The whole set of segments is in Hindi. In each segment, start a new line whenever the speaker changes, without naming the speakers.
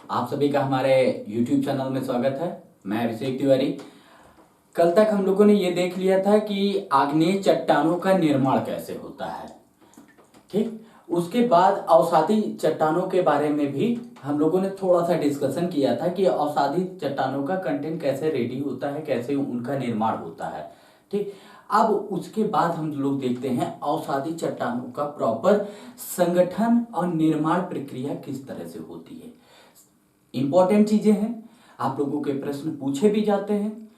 आप सभी का हमारे YouTube चैनल में स्वागत है। मैं अभिषेक तिवारी। कल तक हम लोगों ने ये देख लिया था कि आग्नेय चट्टानों का निर्माण कैसे होता है, ठीक। उसके बाद अवसादी चट्टानों के बारे में भी हम लोगों ने थोड़ा सा डिस्कशन किया था कि अवसादी चट्टानों का कंटेंट कैसे रेडी होता है, कैसे उनका निर्माण होता है, ठीक। अब उसके बाद हम लोग देखते हैं अवसादी चट्टानों का प्रॉपर संगठन और निर्माण प्रक्रिया किस तरह से होती है। इंपॉर्टेंट चीजें हैं, आप लोगों के प्रश्न पूछे भी जाते हैं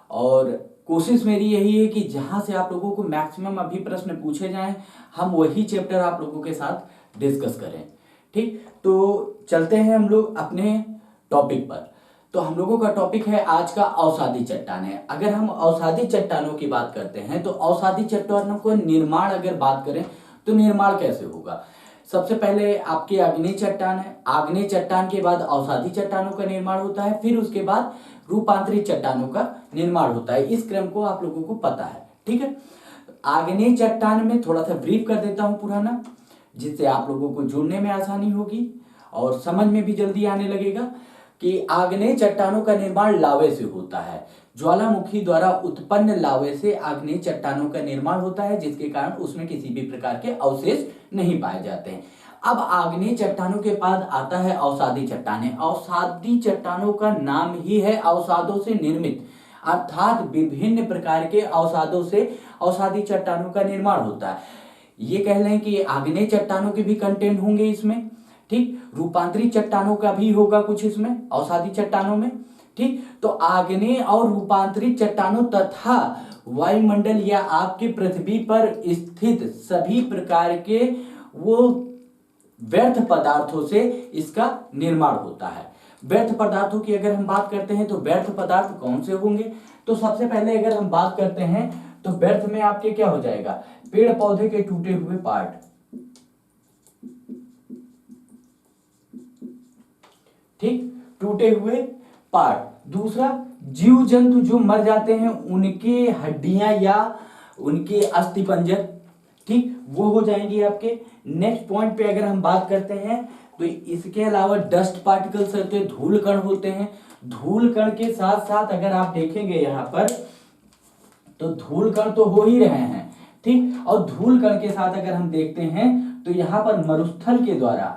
और कोशिश मेरी यही है कि जहां से आप लोगों को मैक्सिमम अभी प्रश्न पूछे जाएं, हम वही चैप्टर आप लोगों के साथ डिस्कस करें, ठीक। तो चलते हैं हम लोग अपने टॉपिक पर। तो हम लोगों का टॉपिक है आज का अवसादी चट्टान है। अगर हम अवसादी चट्टानों की बात करते हैं तो अवसादी चट्टानों को निर्माण अगर बात करें तो निर्माण कैसे होगा। सबसे पहले आपकी आग्नेय चट्टान है, आग्नेय चट्टान के बाद अवसादी चट्टानों का निर्माण होता है, फिर उसके बाद रूपांतरित चट्टानों का निर्माण होता है। इस क्रम को आप लोगों को पता है, ठीक है। आग्नेय चट्टान में थोड़ा सा ब्रीफ कर देता हूं पुराना, जिससे आप लोगों को जुड़ने में आसानी होगी और समझ में भी जल्दी आने लगेगा कि आग्नेय चट्टानों का निर्माण लावे से होता है। ज्वालामुखी द्वारा उत्पन्न लावे से आग्नेय चट्टानों का निर्माण होता है, जिसके कारण उसमें किसी भी प्रकार के अवशेष नहीं पाए जाते हैं। अब आग्नेय चट्टानों के बाद आता है अवसादी चट्टानें। अवसादी चट्टानों का नाम ही है अवसादों से निर्मित, अर्थात विभिन्न प्रकार के अवसादों से अवसादी चट्टानों का निर्माण होता है। ये कह लें कि आग्नेय चट्टानों के भी कंटेंट होंगे इसमें, ठीक। रूपांतरित चट्टानों का भी होगा कुछ इसमें अवसादी चट्टानों में, ठीक। तो आग्नेय और रूपांतरित चट्टानों तथा वायुमंडल या आपकी पृथ्वी पर स्थित सभी प्रकार के वो व्यर्थ पदार्थों से इसका निर्माण होता है। व्यर्थ पदार्थों की अगर हम बात करते हैं तो व्यर्थ पदार्थ कौन से होंगे, तो सबसे पहले अगर हम बात करते हैं तो व्यर्थ में आपके क्या हो जाएगा, पेड़ पौधे के टूटे हुए पार्ट, ठीक, टूटे हुए पार्ट। दूसरा, जीव जंतु जो मर जाते हैं उनके हड्डियां या उनके अस्थिपंजर, ठीक, वो हो जाएंगे आपके। नेक्स्ट पॉइंट पे अगर हम बात करते हैं तो इसके अलावा डस्ट पार्टिकल्स होते हैं, धूल कण होते हैं। धूल कण के साथ साथ अगर आप देखेंगे यहां पर तो धूल कण तो हो ही रहे हैं, ठीक। और धूल कण के साथ अगर हम देखते हैं तो यहां पर मरुस्थल के द्वारा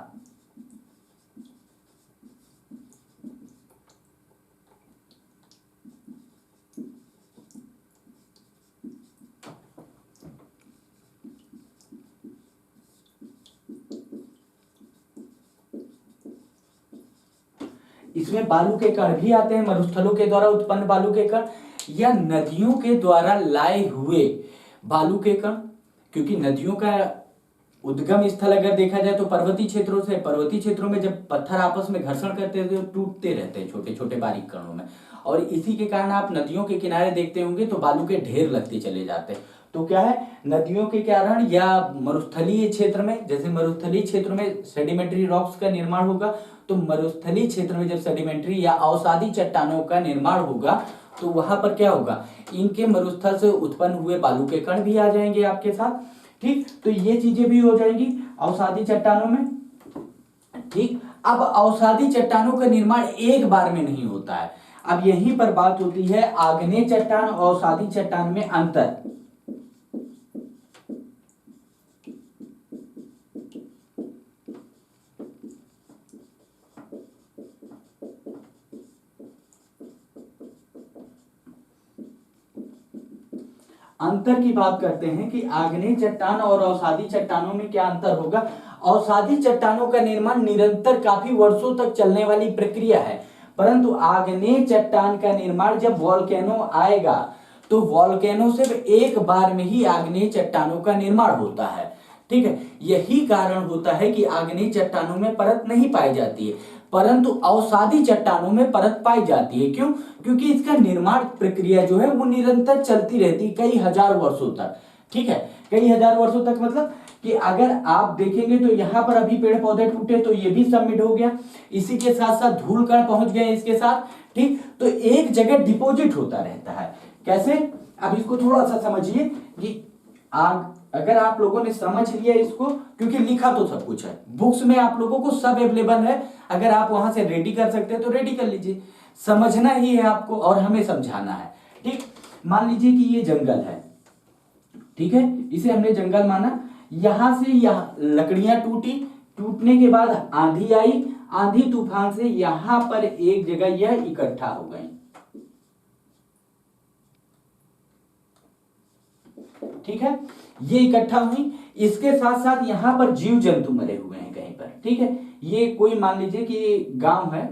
इसमें बालू के कण भी आते हैं, मरुस्थलों के द्वारा उत्पन्न बालू के कण या नदियों के द्वारा लाए हुए बालू के कण, क्योंकि नदियों का उद्गम स्थल अगर देखा जाए तो पर्वतीय क्षेत्रों से, पर्वतीय क्षेत्रों में जब पत्थर आपस में घर्षण करते हैं तो टूटते रहते हैं छोटे छोटे बारीक कणों में, और इसी के कारण आप नदियों के किनारे देखते होंगे तो बालू के ढेर लगते चले जाते हैं। तो क्या है, नदियों के कारण या मरुस्थलीय क्षेत्र में, जैसे मरुस्थलीय क्षेत्र में सेडिमेंट्री रॉक्स का निर्माण होगा, तो मरुस्थलीय क्षेत्र में जब सेडिमेंट्री या अवसादी चट्टानों का निर्माण होगा तो वहां पर क्या होगा, इनके मरुस्थल से उत्पन्न हुए बालू के कण भी आ जाएंगे आपके साथ, ठीक। तो ये चीजें भी हो जाएंगी अवसादी चट्टानों में, ठीक। अब अवसादी चट्टानों का निर्माण एक बार में नहीं होता है। अब यहीं पर बात होती है आग्नेय चट्टान और अवसादी चट्टान में अंतर। अंतर की बात करते हैं कि आग्नेय चट्टान और अवसादी चट्टानों में क्या अंतर होगा। अवसादी चट्टानों का निर्माण निरंतर काफी वर्षों तक चलने वाली प्रक्रिया है, परंतु आग्नेय चट्टान का निर्माण जब वॉल्केनो आएगा तो वॉल्केनो सिर्फ एक बार में ही आग्नेय चट्टानों का निर्माण होता है, ठीक है। यही कारण होता है कि आग्नेय चट्टानों में परत नहीं पाई जाती है, परंतु अवसादी चट्टानों में परत पाई जाती है। क्यों? क्योंकि इसका निर्माण प्रक्रिया जो है वो निरंतर चलती रहती है कई हजार वर्षों तक, ठीक है। कई हजार वर्षों तक मतलब कि अगर आप देखेंगे तो यहाँ पर अभी पेड़ पौधे टूटे तो ये भी सबमिट हो गया, इसी के साथ साथ धूल कण पहुंच गए इसके साथ, ठीक। तो एक जगह डिपॉजिट होता रहता है। कैसे? अब इसको थोड़ा सा समझिए कि अगर आप लोगों ने समझ लिया इसको, क्योंकि लिखा तो सब कुछ है बुक्स में, आप लोगों को सब अवेलेबल है, अगर आप वहां से रेडी कर सकते हैं तो रेडी कर लीजिए। समझना ही है आपको और हमें समझाना है। ठीक, मान लीजिए कि ये जंगल है, ठीक है, इसे हमने जंगल माना, यहां से यहां लकड़ियां टूटी, टूटने के बाद आंधी आई, आंधी तूफान से यहां पर एक जगह यह इकट्ठा हो गई। ठीक है, ये इकट्ठा हुई, इसके साथ साथ यहां पर जीव जंतु मरे हुए हैं कहीं पर। ठीक है, ये कोई मान लीजिए कि गांव है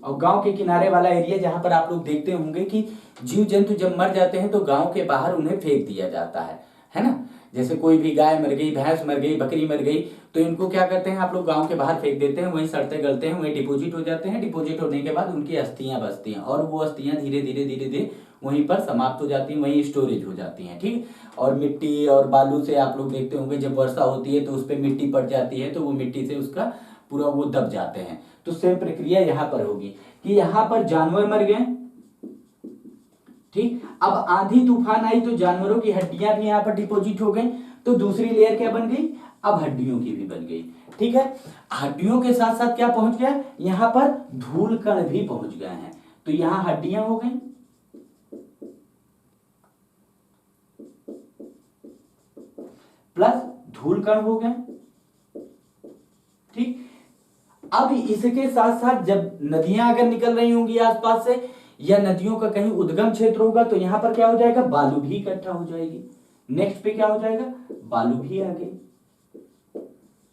और गांव के किनारे वाला एरिया, जहां पर आप लोग देखते होंगे कि जीव जंतु जब मर जाते हैं तो गांव के बाहर उन्हें फेंक दिया जाता है ना। जैसे कोई भी गाय मर गई, भैंस मर गई, बकरी मर गई, तो इनको क्या करते हैं आप लोग, गांव के बाहर फेंक देते हैं, वहीं सड़ते गलते हैं, वहीं डिपोजिट हो जाते हैं। डिपोजिट होने के बाद उनकी अस्थियां बचती हैं और वो अस्थियां धीरे धीरे धीरे धीरे वहीं पर समाप्त हो जाती हैं, वहीं स्टोरेज हो जाती हैं। ठीक, और मिट्टी और बालू से आप लोग देखते होंगे जब वर्षा होती है तो उस पर मिट्टी पड़ जाती है, तो वो मिट्टी से उसका पूरा वो दब जाते हैं। तो सेम प्रक्रिया यहाँ पर होगी कि यहाँ पर जानवर मर गए। ठीक, अब आंधी तूफान आई तो जानवरों की हड्डियां भी यहाँ पर डिपोजिट हो गई, तो दूसरी लेयर क्या बन गई, अब हड्डियों की भी बन गई। ठीक है, हड्डियों के साथ साथ क्या पहुंच गया, यहाँ पर धूल कण भी पहुंच गए हैं, तो यहां हड्डियां हो गई, प्लस धूल कण हो गए। ठीक, अब इसके साथ साथ जब नदियां अगर निकल रही होंगी आसपास से, या नदियों का कहीं उद्गम क्षेत्र होगा, तो यहां पर क्या हो जाएगा, बालू भी इकट्ठा हो जाएगी। नेक्स्ट पे क्या हो जाएगा, बालू भी आ गई।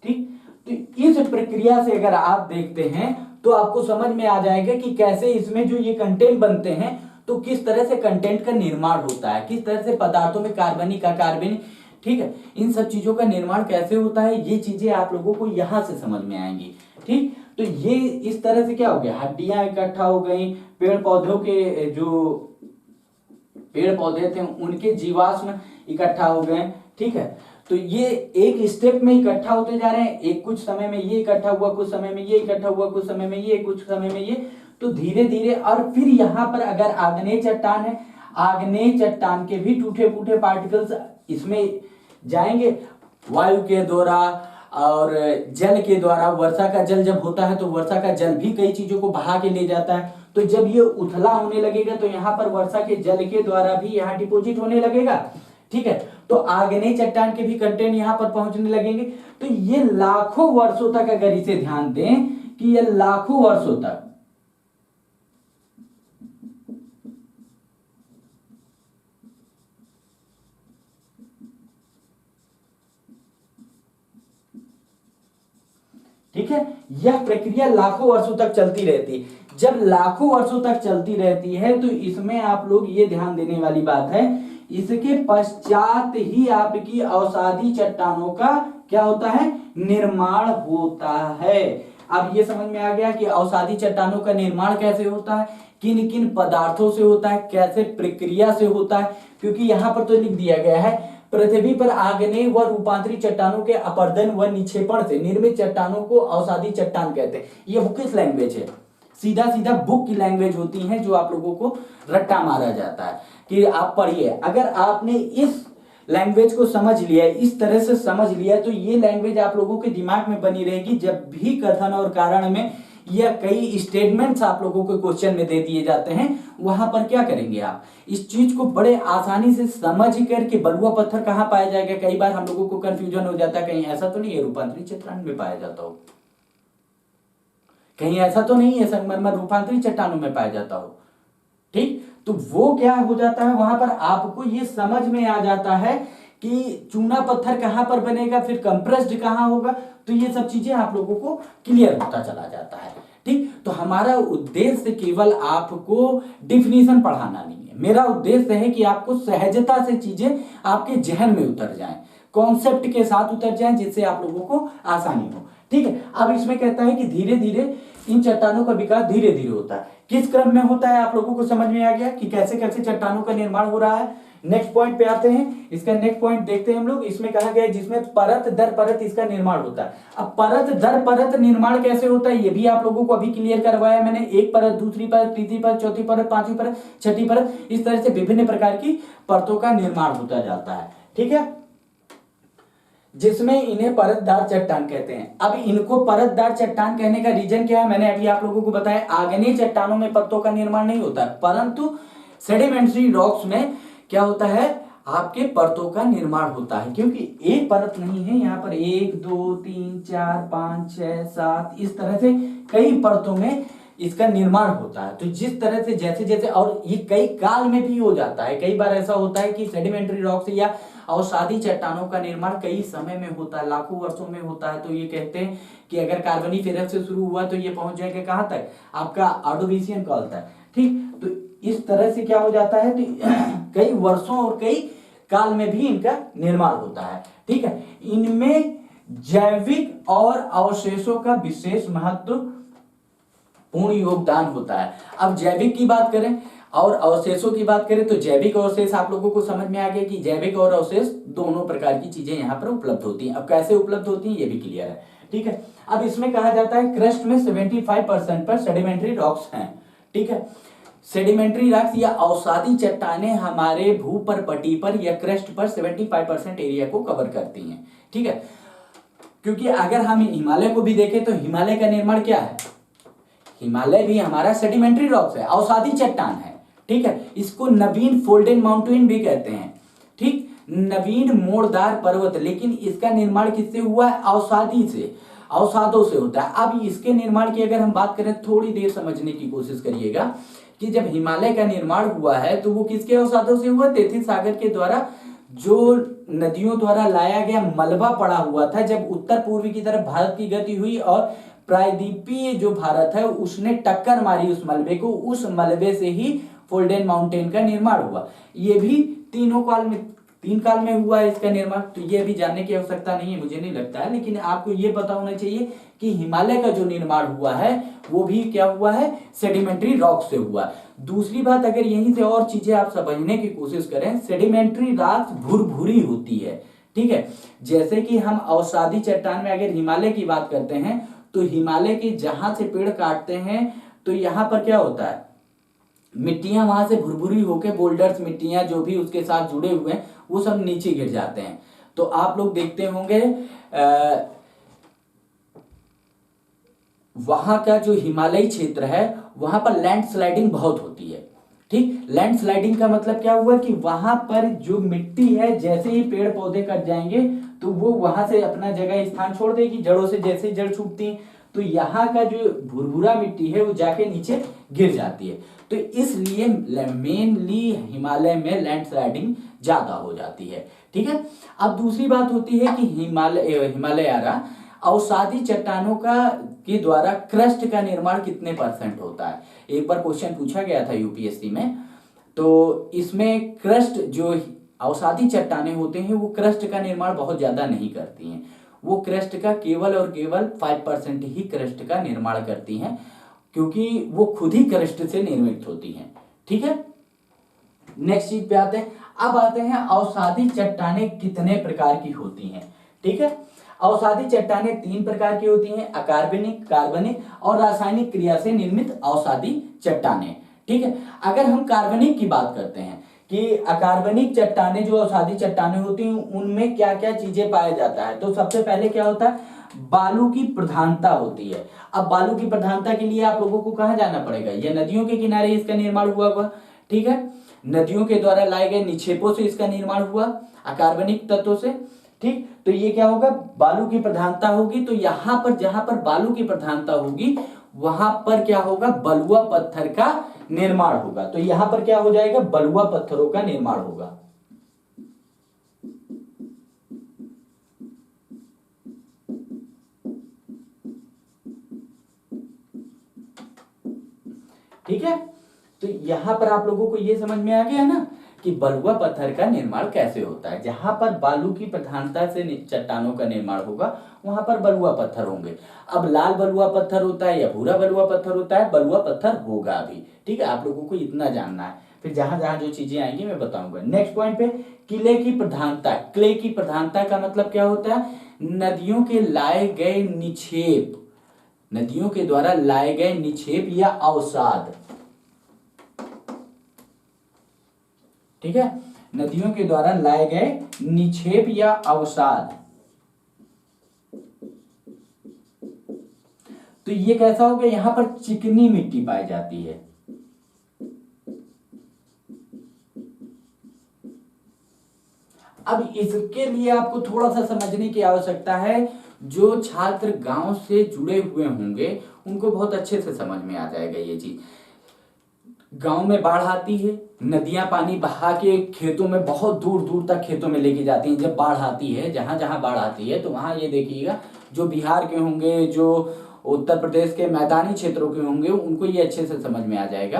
ठीक, तो इस प्रक्रिया से अगर आप देखते हैं तो आपको समझ में आ जाएगा कि कैसे इसमें जो ये कंटेंट बनते हैं, तो किस तरह से कंटेंट का निर्माण होता है, किस तरह से पदार्थों में कार्बनिक अकार्बनिक, ठीक है, इन सब चीजों का निर्माण कैसे होता है, ये चीजें आप लोगों को यहां से समझ में आएंगी। ठीक, तो ये इस तरह से क्या हो गया, हड्डियां इकट्ठा हो गई, पेड़ पौधों के जो पेड़ पौधे थे उनके जीवाश्म इकट्ठा हो गए। ठीक है, तो ये एक स्टेप में इकट्ठा होते जा रहे हैं, एक कुछ समय में ये इकट्ठा हुआ, कुछ समय में ये इकट्ठा हुआ, कुछ समय में ये, कुछ समय में ये, तो धीरे धीरे। और फिर यहाँ पर अगर आग्नेय चट्टान है, आग्नेय चट्टान के भी टूटे फूटे पार्टिकल्स इसमें जाएंगे, वायु के द्वारा और जल के द्वारा। वर्षा का जल जब होता है तो वर्षा का जल भी कई चीजों को बहा के ले जाता है, तो जब ये उथला होने लगेगा तो यहाँ पर वर्षा के जल के द्वारा भी यहाँ डिपोजिट होने लगेगा। ठीक है, तो आग्नेय चट्टान के भी कंटेंट यहाँ पर पहुंचने लगेंगे। तो ये लाखों वर्षों तक, अगर इसे ध्यान दें कि ये लाखों वर्षों तक ठीक है, यह प्रक्रिया लाखों वर्षों तक चलती रहती है। जब लाखों वर्षों तक चलती रहती है तो इसमें आप लोग ये ध्यान देने वाली बात है, इसके पश्चात ही आपकी अवसादी चट्टानों का क्या होता है, निर्माण होता है। अब ये समझ में आ गया कि अवसादी चट्टानों का निर्माण कैसे होता है, किन किन पदार्थों से होता है, कैसे प्रक्रिया से होता है। क्योंकि यहां पर तो लिख दिया गया है, पृथ्वी पर आग्नेय व रूपांतरित चट्टानों के अपर्दन व निक्षेपण से निर्मित चट्टानों को अवसादी चट्टान कहते हैं। ये बुक किस लैंग्वेज है, सीधा सीधा बुक की लैंग्वेज होती है, जो आप लोगों को रट्टा मारा जाता है कि आप पढ़िए। अगर आपने इस लैंग्वेज को समझ लिया, इस तरह से समझ लिया, तो ये लैंग्वेज आप लोगों के दिमाग में बनी रहेगी। जब भी कथन और कारण में या कई स्टेटमेंट्स आप लोगों को क्वेश्चन में दे दिए जाते हैं, वहां पर क्या करेंगे, आप इस चीज को बड़े आसानी से समझ करके, बलुआ पत्थर कहाँ पाया जाएगा, कई बार हम लोगों को कंफ्यूजन हो जाता है, कहीं ऐसा तो नहीं है रूपांतरित चट्टान में पाया जाता हो, कहीं ऐसा तो नहीं है संगमरमर रूपांतरित चट्टानों में पाया जाता हो। ठीक, तो वो क्या हो जाता है, वहां पर आपको ये समझ में आ जाता है कि चूना पत्थर कहां पर बनेगा, फिर कंप्रेस्ड कहां होगा, तो ये सब चीजें आप लोगों को क्लियर होता चला जाता है। ठीक, तो हमारा उद्देश्य केवल आपको डिफिनीशन पढ़ाना नहीं है, मेरा उद्देश्य है कि आपको सहजता से चीजें आपके जहन में उतर जाएं, कॉन्सेप्ट के साथ उतर जाएं, जिससे आप लोगों को आसानी हो। ठीक है, अब इसमें कहता है कि धीरे धीरे इन चट्टानों का विकास धीरे धीरे होता है। किस क्रम में होता है, आप लोगों को समझ में आ गया कि कैसे कैसे चट्टानों का निर्माण हो रहा है। नेक्स्ट पॉइंट पे आते हैं, इसका नेक्स्ट पॉइंट देखते हैं हम लोग। इसमें कहा गया है जिसमें परत दर परत इसका निर्माण होता है। अब परत दर परत निर्माण कैसे होता है, ये भी आप लोगों को अभी क्लियर करवाया मैंने। एक परत, दूसरी परत, तीसरी परत, चौथी परत, पांचवी परत, छठी परत, इस तरह से विभिन्न प्रकार की परतों का निर्माण होता जाता है। ठीक है, जिसमें इन्हें परतदार चट्टान कहते हैं। अब इनको परतदार चट्टान कहने का रीजन क्या है, मैंने अभी आप लोगों को बताया, आग्नेय चट्टानों में पत्तों का निर्माण नहीं होता है, परंतु सेडिमेंट्री रॉक्स में क्या होता है, आपके परतों का निर्माण होता है, क्योंकि एक परत नहीं है, यहाँ पर 1 2 3 4 5 6 7 इस तरह से कई परतों में इसका निर्माण होता है। तो जिस तरह से जैसे जैसे, और ये कई काल में भी हो जाता है, कई बार ऐसा होता है कि सेडिमेंट्री रॉक्स या अवसादी चट्टानों का निर्माण कई समय में होता है, लाखों वर्षों में होता है। तो ये कहते हैं कि अगर कार्बोनिफेरस से शुरू हुआ तो ये पहुंच जाएगा कहां तक, आपका ऑर्डोविशियन काल तक। ठीक, तो इस तरह से क्या हो जाता है, तो कई वर्षों और कई काल में भी इनका निर्माण होता है। ठीक है, इनमें जैविक और अवशेषों का विशेष महत्व पूर्ण योगदान होता है। अब जैविक की बात करें और अवशेषों की बात करें तो जैविक और अवशेष आप लोगों को समझ में आ गया कि जैविक और अवशेष दोनों प्रकार की चीजें यहाँ पर उपलब्ध होती हैं। अब कैसे उपलब्ध होती हैं ये भी क्लियर है। ठीक है, अब इसमें कहा जाता है क्रस्ट में 75% पर सेडिमेंट्री रॉक्स हैं। ठीक है, सेडिमेंट्री रॉक्स या अवसादी चट्टानें हमारे भूपर्पटी पर या क्रस्ट पर 75% एरिया को कवर करती हैं। ठीक है, क्योंकि अगर हम हिमालय को भी देखें तो हिमालय का निर्माण क्या है, हिमालय भी हमारा सेडिमेंट्री रॉक्स है, अवसादी चट्टान है। ठीक है, इसको नवीन फोल्डेड माउंटेन भी कहते हैं। ठीक, नवीन मोड़दार पर्वत, लेकिन इसका निर्माण किससे हुआ है, अवसादी से, अवसादों से होता है। अब इसके निर्माण की अगर हम बात करें, थोड़ी देर समझने की कोशिश करिएगा कि जब हिमालय का निर्माण हुआ है तो वो किसके अवसादों से हुआ, तेथिस सागर के द्वारा जो नदियों द्वारा लाया गया मलबा पड़ा हुआ था। जब उत्तर पूर्वी की तरफ भारत की गति हुई और प्रायद्वीपीय जो भारत है उसने टक्कर मारी उस मलबे को, उस मलबे से ही फोल्डेन माउंटेन का निर्माण हुआ। ये भी तीन काल में हुआ है इसका निर्माण। तो ये भी जानने की आवश्यकता नहीं है, मुझे नहीं लगता है, लेकिन आपको ये पता होना चाहिए कि हिमालय का जो निर्माण हुआ है वो भी क्या हुआ है, सेडिमेंट्री रॉक से हुआ। दूसरी बात, अगर यहीं से और चीजें आप समझने की कोशिश करें, सेडिमेंट्री रॉक भुरभुरी होती है। ठीक है, जैसे कि हम अवसादी चट्टान में अगर हिमालय की बात करते हैं तो हिमालय के जहां से पेड़ काटते हैं तो यहां पर क्या होता है, मिट्टियां वहां से भुरभुरी होके, बोल्डर्स मिट्टियां जो भी उसके साथ जुड़े हुए हैं वो सब नीचे गिर जाते हैं। तो आप लोग देखते होंगे वहां का जो हिमालयी क्षेत्र है वहां पर लैंडस्लाइडिंग बहुत होती है। ठीक, लैंडस्लाइडिंग का मतलब क्या हुआ कि वहां पर जो मिट्टी है, जैसे ही पेड़ पौधे कट जाएंगे तो वो वहां से अपना जगह स्थान छोड़ देगी, जड़ों से जैसे जड़ छूटती, तो यहाँ का जो भुरभुरा मिट्टी है वो जाके नीचे गिर जाती है। तो इसलिए मेनली हिमालय में लैंडस्लाइडिंग ज्यादा हो जाती है। ठीक है, अब दूसरी बात होती है कि हिमालय आ रहा अवसादी चट्टानों का के द्वारा क्रस्ट का निर्माण कितने % होता है। एक बार क्वेश्चन पूछा गया था यूपीएससी में, तो इसमें क्रस्ट जो अवसादी चट्टानें होते हैं वो क्रस्ट का निर्माण बहुत ज्यादा नहीं करती हैं, वो क्रस्ट का केवल और केवल 5% ही क्रस्ट का निर्माण करती हैं, क्योंकि वो खुद ही क्रस्ट से निर्मित होती हैं। ठीक है, नेक्स्ट चीज पे आते हैं। अब आते हैं अवसादी चट्टानें कितने प्रकार की होती हैं। ठीक है, अवसादी चट्टानें 3 प्रकार की होती हैं, अकार्बनिक, कार्बनिक और रासायनिक क्रिया से निर्मित अवसादी चट्टानें। ठीक है, अगर हम कार्बनिक की बात करते हैं कि अकार्बनिक चट्टानें जो अवसादी चट्टानें होती हैं उनमें क्या क्या चीजें पाया जाता है, तो सबसे पहले क्या होता है, बालू की प्रधानता होती है। अब बालू की प्रधानता के लिए आप लोगों को कहां जाना पड़ेगा, यह नदियों के किनारे इसका निर्माण हुआ। ठीक है, नदियों के द्वारा लाए गए निक्षेपों से इसका निर्माण हुआ, अकार्बनिक तत्वों से। ठीक, तो ये क्या होगा, बालू की प्रधानता होगी, तो यहां पर जहां पर बालू की प्रधानता होगी वहां पर क्या होगा, बलुआ पत्थर का निर्माण होगा। तो यहां पर क्या हो जाएगा, बलुआ पत्थरों का निर्माण होगा। ठीक है, तो यहां पर आप लोगों को यह समझ में आ गया ना कि बलुआ पत्थर का निर्माण कैसे होता है। जहां पर बालू की प्रधानता से चट्टानों का निर्माण होगा वहां पर बलुआ पत्थर होंगे। अब लाल बलुआ पत्थर होता है या भूरा बलुआ पत्थर होता है, बलुआ पत्थर होगा अभी। ठीक है, आप लोगों को इतना जानना है, फिर जहां जहां जो चीजें आएंगी मैं बताऊंगा। नेक्स्ट पॉइंट पे, किले की प्रधानता। क्ले की प्रधानता का मतलब क्या होता है, नदियों के लाए गए निक्षेप, नदियों के द्वारा लाए गए निक्षेप या अवसाद। ठीक है, नदियों के द्वारा लाए गए निक्षेप या अवसाद तो ये कैसा हो गया, यहां पर चिकनी मिट्टी पाई जाती है। अब इसके लिए आपको थोड़ा सा समझने की आवश्यकता है। जो छात्र गांव से जुड़े हुए होंगे उनको बहुत अच्छे से समझ में आ जाएगा ये चीज। गांव में बाढ़ आती है, नदियां पानी बहा के खेतों में बहुत दूर दूर तक खेतों में लेके जाती हैं। जब बाढ़ आती है, जहां जहां बाढ़ आती है, तो वहां ये देखिएगा, जो बिहार के होंगे, जो उत्तर प्रदेश के मैदानी क्षेत्रों के होंगे, उनको ये अच्छे से समझ में आ जाएगा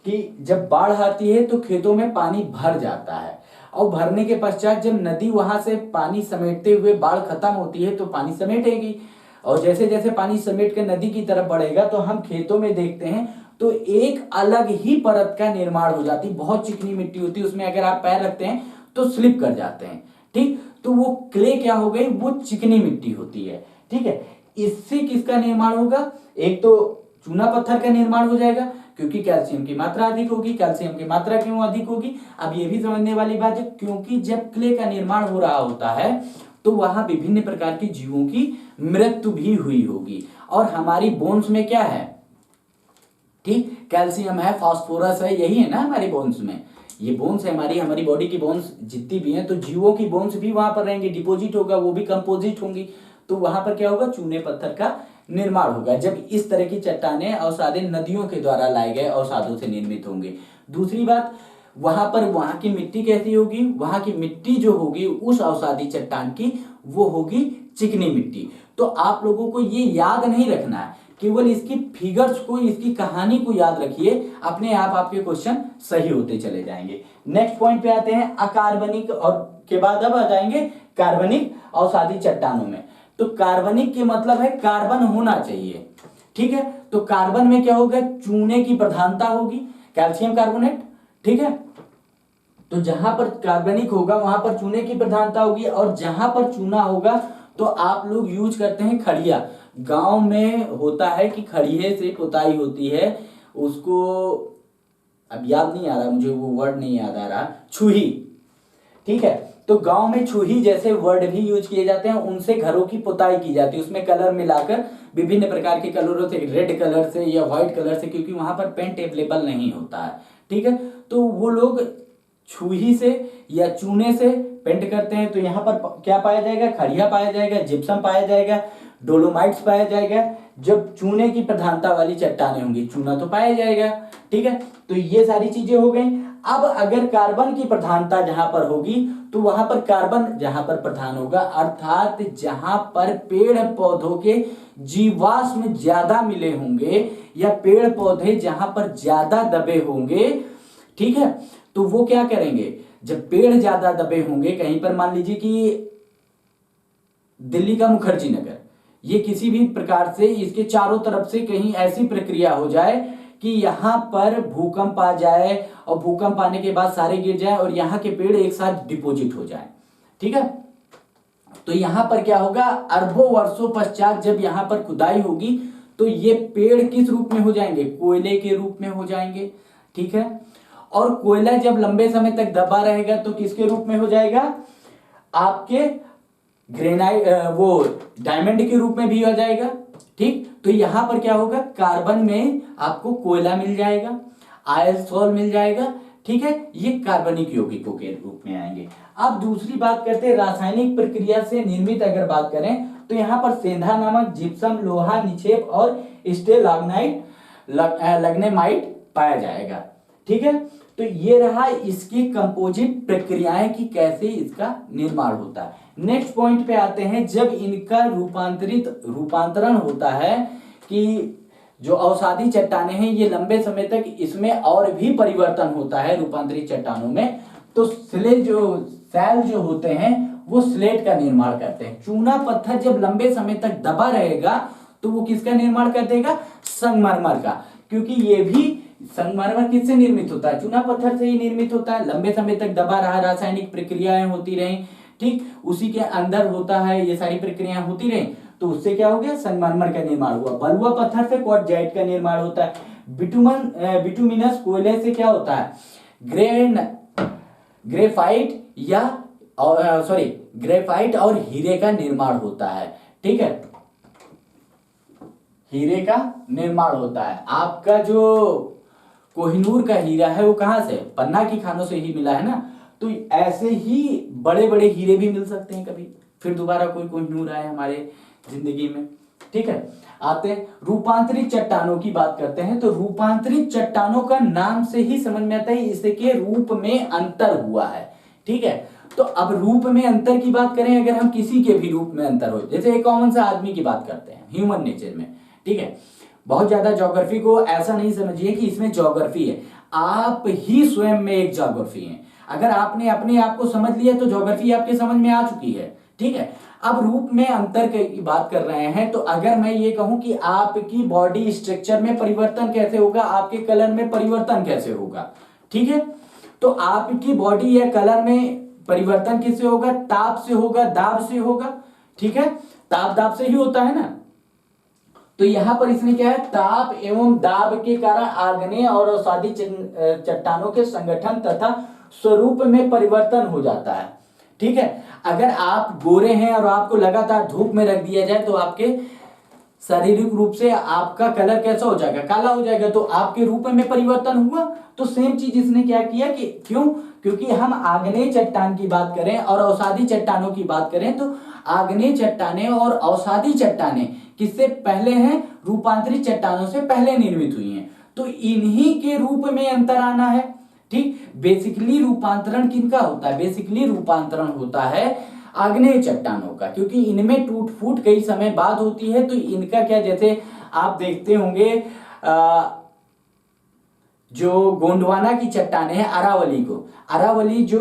कि जब बाढ़ आती है तो खेतों में पानी भर जाता है, और भरने के पश्चात जब नदी वहां से पानी समेटते हुए बाढ़ खत्म होती है तो पानी समेटेगी, और जैसे जैसे पानी समेट कर नदी की तरफ बढ़ेगा तो हम खेतों में देखते हैं तो एक अलग ही परत का निर्माण हो जाती है। बहुत चिकनी मिट्टी होती है, उसमें अगर आप पैर रखते हैं तो स्लिप कर जाते हैं। ठीक, तो वो क्ले क्या हो गई, वो चिकनी मिट्टी होती है। ठीक है, इससे किसका निर्माण होगा, एक तो चूना पत्थर का निर्माण हो जाएगा, क्योंकि कैल्शियम की मात्रा अधिक होगी। कैल्शियम की मात्रा क्यों अधिक होगी, अब ये भी समझने वाली बात है, क्योंकि जब क्ले का निर्माण हो रहा होता है तो वहां विभिन्न प्रकार के जीवों की मृत्यु भी हुई होगी। और हमारी बोन्स में क्या है, ठीक, कैल्शियम है, फास्फोरस है, यही है ना हमारी बोन्स में। ये बोन्स है हमारी बॉडी की बोन्स जितनी भी हैं, तो जीवों की बोन्स भी वहां पर रहेंगी, डिपोजिट होगा, वो भी कंपोजिट होंगी। तो वहां पर क्या होगा, चूने पत्थर का निर्माण होगा, जब इस तरह की चट्टानें अवसादे नदियों के द्वारा लाए गए अवसादों से निर्मित होंगे। दूसरी बात, वहां पर वहां की मिट्टी कैसी होगी, वहां की मिट्टी जो होगी उस अवसादी चट्टान की, वो होगी चिकनी मिट्टी। तो आप लोगों को ये याद नहीं रखना है, केवल इसकी फिगर्स को, इसकी कहानी को याद रखिए, अपने आप आपके क्वेश्चन सही होते चले जाएंगे। नेक्स्ट पॉइंट पे आते हैं, अकार्बनिक, और के बाद अब आ जाएंगे कार्बनिक अवसादी चट्टानों में। तो कार्बनिक के मतलब है कार्बन होना चाहिए। ठीक है, तो कार्बन में क्या होगा, चूने की प्रधानता होगी, कैल्शियम कार्बोनेट। ठीक है, तो जहां पर कार्बनिक होगा वहां पर चूने की प्रधानता होगी, और जहां पर चूना होगा तो आप लोग यूज करते हैं खड़िया। गांव में होता है कि खड़िये से पुताई होती है, उसको अब याद नहीं आ रहा मुझे, वो वर्ड नहीं याद आ रहा, छुही। ठीक है, तो गांव में छुही जैसे वर्ड भी यूज किए जाते हैं, उनसे घरों की पुताई की जाती है, उसमें कलर मिलाकर, विभिन्न प्रकार के कलरों से, रेड कलर से या व्हाइट कलर से, क्योंकि वहां पर पेंट अवेलेबल नहीं होता है। ठीक है, तो वो लोग छुही से या चूने से पेंट करते हैं। तो यहाँ पर क्या पाया जाएगा, खड़िया पाया जाएगा, जिप्सम पाया जाएगा, डोलोमाइट्स पाया जाएगा। जब चूने की प्रधानता वाली चट्टानें होंगी, चूना तो पाया जाएगा। ठीक है, तो ये सारी चीजें हो गई। अब अगर कार्बन की प्रधानता जहां पर होगी तो वहां पर कार्बन जहां पर प्रधान होगा, अर्थात जहां पर पेड़ पौधों के जीवाश्म ज्यादा मिले होंगे, या पेड़ पौधे जहां पर ज्यादा दबे होंगे, ठीक है, तो वो क्या करेंगे, जब पेड़ ज्यादा दबे होंगे, कहीं पर मान लीजिए कि दिल्ली का मुखर्जी नगर, ये किसी भी प्रकार से इसके चारों तरफ से कहीं ऐसी प्रक्रिया हो जाए कि यहां पर भूकंप आ जाए, और भूकंप आने के बाद सारे गिर जाए और यहाँ के पेड़ एक साथ डिपोजिट हो जाए। ठीक है, तो यहां पर क्या होगा, अरबों वर्षों पश्चात जब यहां पर खुदाई होगी तो ये पेड़ किस रूप में हो जाएंगे, कोयले के रूप में हो जाएंगे। ठीक है, और कोयला जब लंबे समय तक दबा रहेगा तो किसके रूप में हो जाएगा, आपके ग्रेनाइट, वो डायमंड के रूप में भी हो जाएगा। ठीक, तो यहां पर क्या होगा, कार्बन में आपको कोयला मिल जाएगा, आयरन मिल जाएगा। ठीक है, ये कार्बनिक यौगिकों के रूप में आएंगे। अब दूसरी बात करते हैं, रासायनिक प्रक्रिया से निर्मित अगर बात करें तो यहां पर सेंधा नमक, जिप्सम, लोहा निक्षेप और स्टेलाग्नाइट, लग्नेमाइट पाया जाएगा। ठीक है, तो ये रहा इसकी कंपोजिट प्रक्रियाएं कि कैसे इसका निर्माण होता है। नेक्स्ट पॉइंट पे आते हैं, जब इनका रूपांतरण होता है कि जो अवसादी चट्टानें हैं ये लंबे समय तक, इसमें और भी परिवर्तन होता है रूपांतरित चट्टानों में, तो सेल जो होते हैं वो स्लेट का निर्माण करते हैं। चूना पत्थर जब लंबे समय तक दबा रहेगा तो वो किसका निर्माण कर देगा, संगमरमर का, क्योंकि ये भी संगमरमर किससे निर्मित होता है, चूना पत्थर से ही निर्मित होता है। लंबे समय तक दबा रहा, रासायनिक प्रक्रियाएं होती रही, ठीक, उसी के अंदर होता है, ये सारी प्रक्रियाएं होती रही, तो उससे क्या हो गया, संगमरमर का निर्माण हुआ। बलुआ पत्थर से क्वार्टजाइट का निर्माण होता है। बिटुमिनस कोयले से क्या होता है, ग्रेफाइट या ग्रेफाइट और हीरे का निर्माण होता है। ठीक है, हीरे का निर्माण होता है। आपका जो कोहिनूर का हीरा है वो कहाँ से, पन्ना की खानों से ही मिला है ना। तो ऐसे ही बड़े बड़े हीरे भी मिल सकते हैं कभी, फिर दोबारा कोई कोहिनूर आए हमारे जिंदगी में। ठीक है, आते हैं रूपांतरित चट्टानों की बात करते हैं। तो रूपांतरित चट्टानों का नाम से ही समझ में आता है इसके रूप में अंतर हुआ है। ठीक है, तो अब रूप में अंतर की बात करें, अगर हम किसी के भी रूप में अंतर हो, जैसे एक कॉमन सा आदमी की बात करते हैं, ह्यूमन नेचर में। ठीक है, बहुत ज्यादा ज्योग्राफी को ऐसा नहीं समझिए कि इसमें ज्योग्राफी है, आप ही स्वयं में एक ज्योग्राफी है। अगर आपने अपने आप को समझ लिया तो ज्योग्राफी आपके समझ में आ चुकी है। ठीक है, अब रूप में अंतर की बात कर रहे हैं, तो अगर मैं ये कहूं कि आपकी बॉडी स्ट्रक्चर में परिवर्तन कैसे होगा, आपके कलर में परिवर्तन कैसे होगा। ठीक है, तो आपकी बॉडी या कलर में परिवर्तन किससे होगा, ताप से होगा, दाब से होगा। ठीक है, ताप दाब से ही होता है ना। तो यहां पर इसने क्या है, ताप एवं दाब के कारण आग्नेय और अवसादी चट्टानों के संगठन तथा स्वरूप में परिवर्तन हो जाता है। ठीक है, अगर आप गोरे हैं और आपको लगातार धूप में रख दिया जाए तो आपके शारीरिक रूप से आपका कलर कैसा हो जाएगा, काला हो जाएगा, तो आपके रूप में परिवर्तन हुआ। तो सेम चीज इसने क्या किया कि क्यों, क्योंकि हम आग्नेय चट्टान की बात करें और अवसादी चट्टानों की बात करें, तो आग्नेय चट्टानें और अवसादी चट्टानें किससे पहले हैं, रूपांतरित चट्टानों से पहले निर्मित हुई हैं, तो इन्हीं के रूप में अंतर आना है। ठीक, बेसिकली रूपांतरण किनका होता है, बेसिकली रूपांतरण होता है आग्नेय चट्टानों का, क्योंकि इनमें टूट फूट कई समय बाद होती है। तो इनका क्या, जैसे आप देखते होंगे जो गोंडवाना की चट्टान है अरावली को, अरावली जो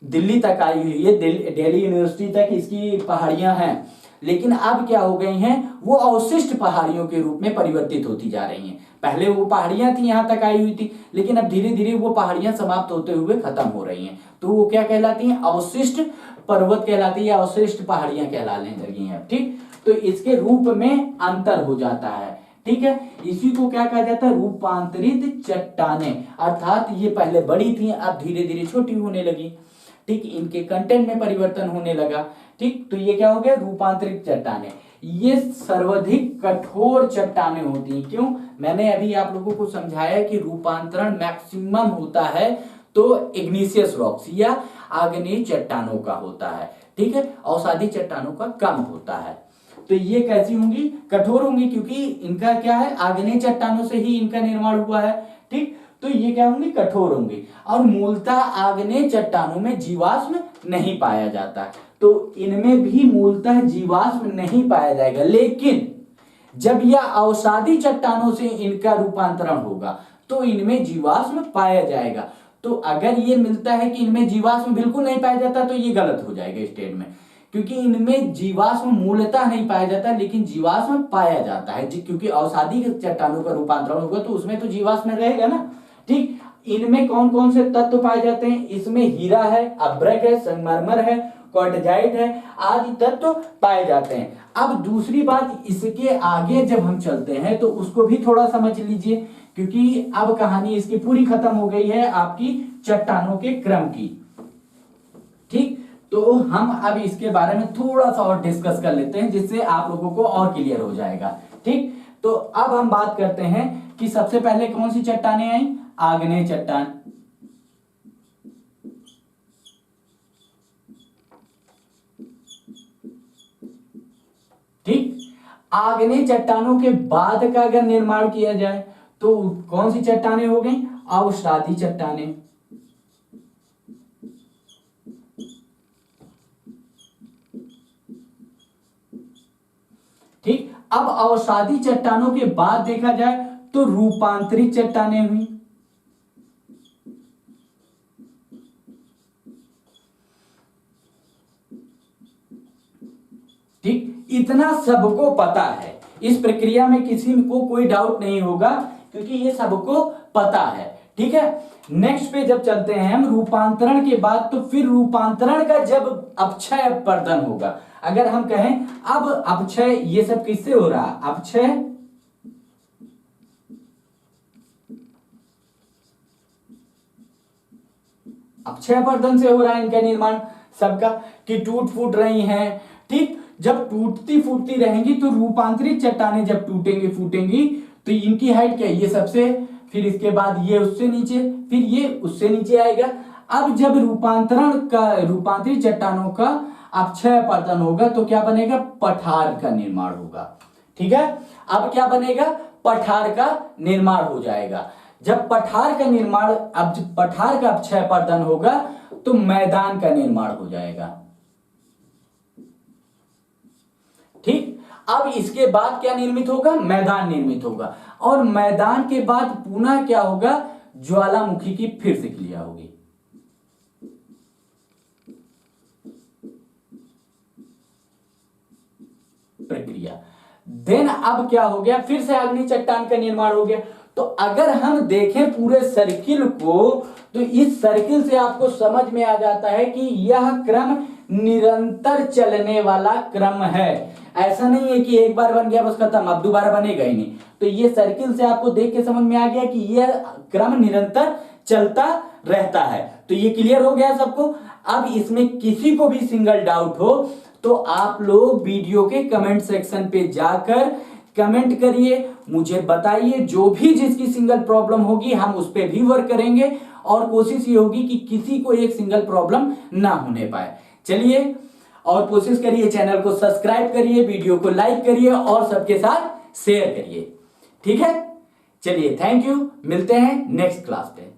दिल्ली तक आई हुई है, दिल्ली यूनिवर्सिटी तक इसकी पहाड़ियां हैं, लेकिन अब क्या हो गई हैं, वो अवशिष्ट पहाड़ियों के रूप में परिवर्तित होती जा रही हैं। पहले वो पहाड़ियां थी, यहां तक आई हुई थी, लेकिन अब धीरे धीरे वो पहाड़ियां समाप्त होते हुए खत्म हो रही हैं। तो वो क्या कहलाती हैं, अवशिष्ट पर्वत कहलाती है, अवशिष्ट पहाड़ियां कहलाने लगी हैं। ठीक, तो इसके रूप में अंतर हो जाता है। ठीक है, इसी को क्या कहा जाता है, रूपांतरित चट्टानें, अर्थात ये पहले बड़ी थी, अब धीरे धीरे छोटी होने लगी। ठीक, इनके कंटेंट में परिवर्तन होने लगा। ठीक, तो ये क्या हो गया, रूपांतरित चट्टानें। ये सर्वाधिक कठोर चट्टानें होती हैं। क्यों, मैंने अभी आप लोगों को समझाया कि रूपांतरण मैक्सिमम होता है तो इग्निशियस रॉक्स या आग्नेय चट्टानों का होता है। ठीक है, अवसादी चट्टानों का कम होता है। तो ये कैसी होंगी, कठोर होंगी, क्योंकि इनका क्या है, आग्नेय चट्टानों से ही इनका निर्माण हुआ है। ठीक, तो ये क्या होंगी, कठोर होंगी। और मूलतः आग्नेय चट्टानों में जीवाश्म नहीं पाया जाता, तो इनमें भी मूलतः जीवाश्म नहीं पाया जाएगा। लेकिन जब यह अवसादी चट्टानों से इनका रूपांतरण होगा तो इनमें जीवाश्म पाया जाएगा। तो अगर ये मिलता है कि इनमें जीवाश्म बिल्कुल नहीं पाया जाता तो ये गलत हो जाएगा स्टेट में, क्योंकि इनमें जीवाश्म मूलतः नहीं पाया जाता, लेकिन जीवाश्म पाया जाता है, क्योंकि अवसादी चट्टानों का रूपांतरण होगा तो उसमें तो जीवाश्म रहेगा ना। ठीक, इनमें कौन कौन से तत्व पाए जाते हैं, इसमें हीरा है, अभ्रक है, संगमरमर है, क्वार्टजाइट है, आदि तत्व पाए जाते हैं। अब दूसरी बात, इसके आगे जब हम चलते हैं तो उसको भी थोड़ा समझ लीजिए, क्योंकि अब कहानी इसकी पूरी खत्म हो गई है आपकी चट्टानों के क्रम की। ठीक, तो हम अब इसके बारे में थोड़ा सा और डिस्कस कर लेते हैं, जिससे आप लोगों को और क्लियर हो जाएगा। ठीक, तो अब हम बात करते हैं कि सबसे पहले कौन सी चट्टानें आई, आग्नेय चट्टान। ठीक, आग्नेय चट्टानों के बाद का अगर निर्माण किया जाए तो कौन सी चट्टानें हो गई, अवसादी चट्टानें। ठीक, अब अवसादी चट्टानों के बाद देखा जाए तो रूपांतरित चट्टानें हुई। ठीक, इतना सबको पता है, इस प्रक्रिया में किसी को कोई डाउट नहीं होगा, क्योंकि ये सबको पता है। ठीक है, नेक्स्ट पे जब चलते हैं हम रूपांतरण के बाद, तो फिर रूपांतरण का जब अपक्षय अपवर्तन होगा, अगर हम कहें अब अपक्षय, ये सब किससे हो रहा, अपक्षय अपक्षय अपवर्तन से हो रहा है इनका निर्माण सबका, कि टूट फूट रही हैं। ठीक, जब टूटती फूटती रहेंगी तो रूपांतरित चट्टानें जब टूटेंगी फूटेंगी तो इनकी हाइट क्या है, ये सबसे, फिर इसके बाद ये उससे नीचे, फिर ये उससे नीचे आएगा। अब जब रूपांतरित चट्टानों का अक्षय पतन होगा तो क्या बनेगा, पठार का निर्माण होगा। ठीक है, अब क्या बनेगा, पठार का निर्माण हो जाएगा। जब पठार का निर्माण, अब जब पठार का अक्षय पतन होगा तो मैदान का निर्माण हो जाएगा। ठीक, अब इसके बाद क्या निर्मित होगा, मैदान निर्मित होगा, और मैदान के बाद पुनः क्या होगा, ज्वालामुखी की फिर से क्रिया होगी। प्रक्रिया, देन अब क्या हो गया, फिर से अग्नि चट्टान का निर्माण हो गया। तो अगर हम देखें पूरे सर्किल को तो इस सर्किल से आपको समझ में आ जाता है कि यह क्रम निरंतर चलने वाला क्रम है। ऐसा नहीं है कि एक बार बन गया बस खत्म, अब दोबारा बनेगा ही नहीं। तो ये सर्किल से आपको देख के समझ में आ गया कि यह क्रम निरंतर चलता रहता है। तो ये क्लियर हो गया सबको। अब इसमें किसी को भी सिंगल डाउट हो तो आप लोग वीडियो के कमेंट सेक्शन पे जाकर कमेंट करिए, मुझे बताइए, जो भी जिसकी सिंगल प्रॉब्लम होगी हम उस पर भी वर्क करेंगे और कोशिश ये होगी कि किसी को एक सिंगल प्रॉब्लम ना होने पाए। चलिए, और कोशिश करिए चैनल को सब्सक्राइब करिए, वीडियो को लाइक करिए और सबके साथ शेयर करिए। ठीक है, चलिए, थैंक यू, मिलते हैं नेक्स्ट क्लास पे।